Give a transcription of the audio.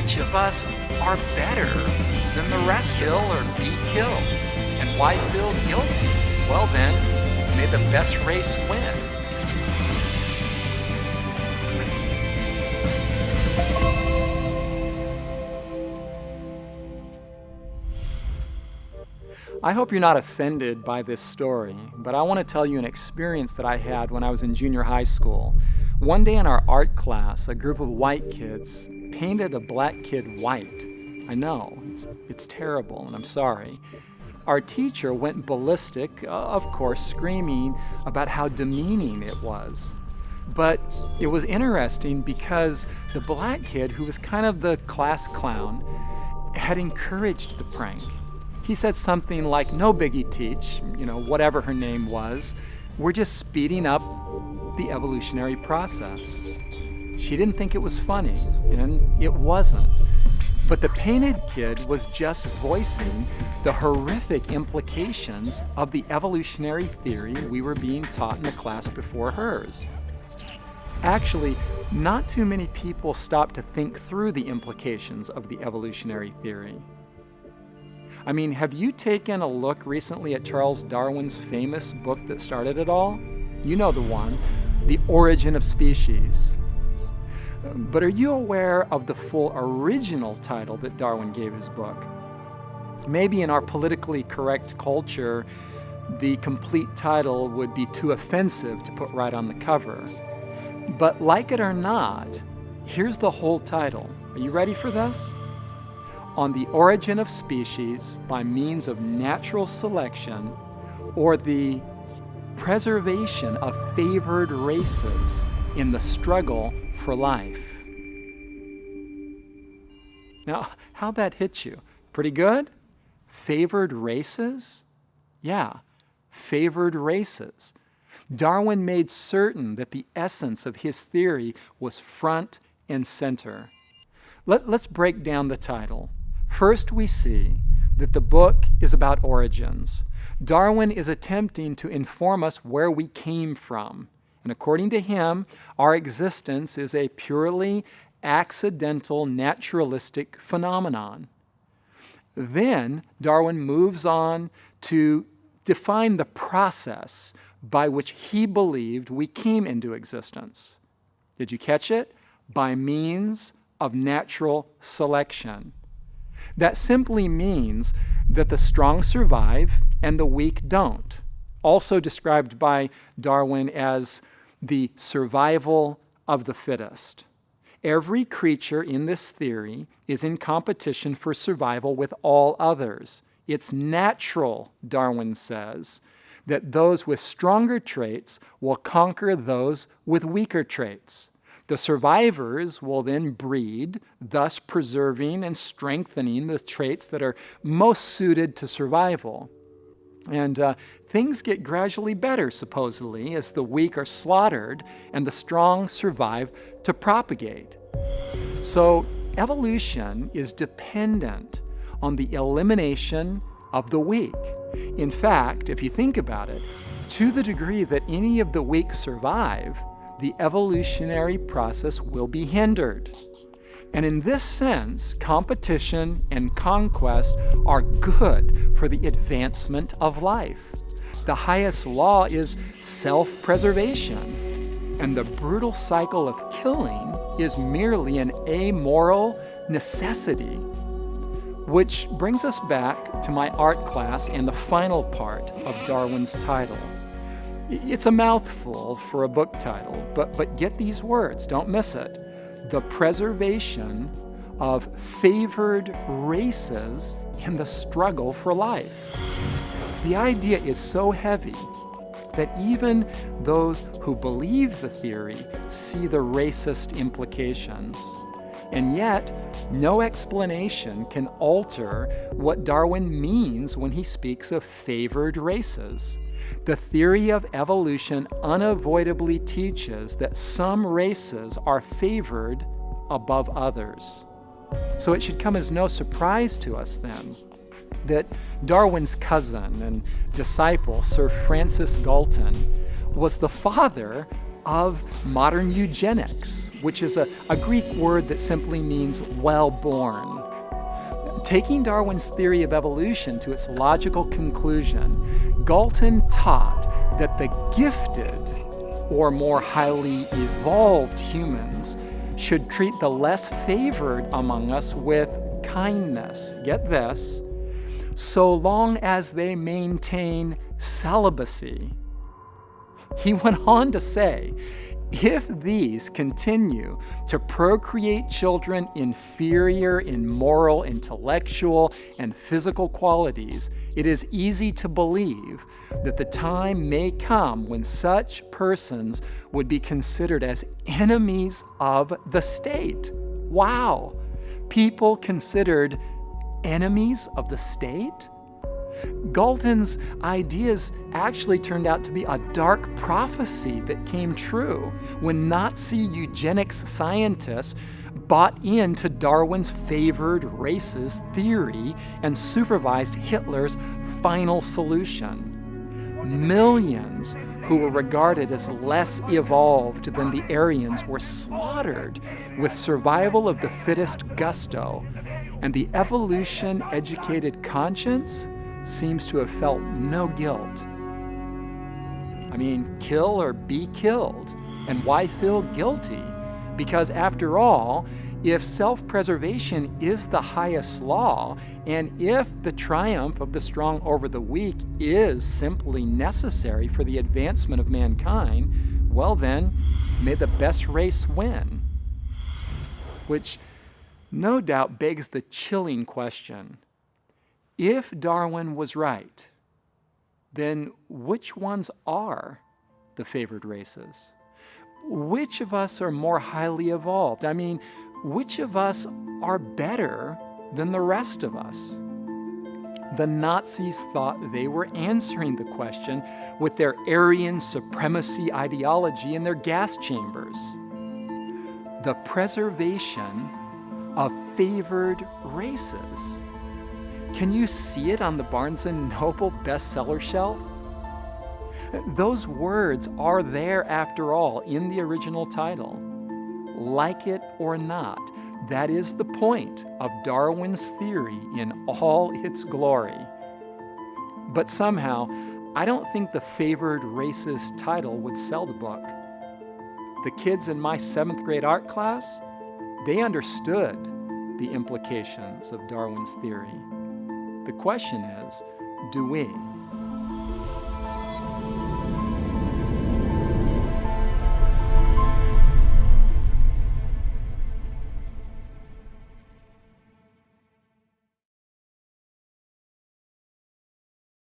Which of us are better than the rest? Kill or be killed? And why feel guilty? Well then, may the best race win. I hope you're not offended by this story, but I want to tell you an experience that I had when I was in junior high school. One day in our art class, a group of white kids painted a black kid white. I know, it's terrible, and I'm sorry. Our teacher went ballistic, of course, screaming about how demeaning it was. But it was interesting because the black kid, who was kind of the class clown, had encouraged the prank. He said something like, "No biggie, teach," whatever her name was. "We're just speeding up the evolutionary process." She didn't think it was funny, and it wasn't. But the painted kid was just voicing the horrific implications of the evolutionary theory we were being taught in the class before hers. Actually, not too many people stop to think through the implications of the evolutionary theory. I mean, have you taken a look recently at Charles Darwin's famous book that started it all? You know the one, The Origin of Species. But are you aware of the full original title that Darwin gave his book? Maybe in our politically correct culture, the complete title would be too offensive to put right on the cover. But like it or not, here's the whole title. Are you ready for this? On the Origin of Species by Means of Natural Selection, or the Preservation of Favored Races in the Struggle for Life. Now, how'd that hit you? Pretty good? Favored races? Yeah, favored races. Darwin made certain that the essence of his theory was front and center. Let's break down the title. First, we see that the book is about origins. Darwin is attempting to inform us where we came from. And according to him, our existence is a purely accidental, naturalistic phenomenon. Then Darwin moves on to define the process by which he believed we came into existence. Did you catch it? By means of natural selection. That simply means that the strong survive and the weak don't. Also described by Darwin as the survival of the fittest. Every creature in this theory is in competition for survival with all others. It's natural, Darwin says, that those with stronger traits will conquer those with weaker traits. The survivors will then breed, thus preserving and strengthening the traits that are most suited to survival. And things get gradually better, supposedly, as the weak are slaughtered and the strong survive to propagate. So evolution is dependent on the elimination of the weak. In fact, if you think about it, to the degree that any of the weak survive, the evolutionary process will be hindered. And in this sense, competition and conquest are good for the advancement of life. The highest law is self-preservation, and the brutal cycle of killing is merely an amoral necessity. Which brings us back to my art class and the final part of Darwin's title. It's a mouthful for a book title, but get these words, don't miss it. The preservation of favored races in the struggle for life. The idea is so heavy that even those who believe the theory see the racist implications. And yet, no explanation can alter what Darwin means when he speaks of favored races. The theory of evolution unavoidably teaches that some races are favored above others. So it should come as no surprise to us then that Darwin's cousin and disciple, Sir Francis Galton, was the father of modern eugenics, which is a Greek word that simply means well-born. Taking Darwin's theory of evolution to its logical conclusion, Galton taught that the gifted, or more highly evolved humans, should treat the less favored among us with kindness. Get this, so long as they maintain celibacy. He went on to say, if these continue to procreate children inferior in moral, intellectual, and physical qualities, it is easy to believe that the time may come when such persons would be considered as enemies of the state. Wow! People considered enemies of the state? Galton's ideas actually turned out to be a dark prophecy that came true when Nazi eugenics scientists bought into Darwin's favored races theory and supervised Hitler's final solution. Millions who were regarded as less evolved than the Aryans were slaughtered with survival of the fittest gusto, and the evolution-educated conscience seems to have felt no guilt. I mean, kill or be killed. And why feel guilty? Because after all, if self-preservation is the highest law, and if the triumph of the strong over the weak is simply necessary for the advancement of mankind, well then, may the best race win. Which no doubt begs the chilling question, if Darwin was right, then which ones are the favored races? Which of us are more highly evolved? I mean, which of us are better than the rest of us? The Nazis thought they were answering the question with their Aryan supremacy ideology in their gas chambers. The preservation of favored races. Can you see it on the Barnes & Noble bestseller shelf? Those words are there, after all, in the original title. Like it or not, that is the point of Darwin's theory in all its glory. But somehow, I don't think the favored races title would sell the book. The kids in my 7th grade art class, they understood the implications of Darwin's theory. The question is, do we?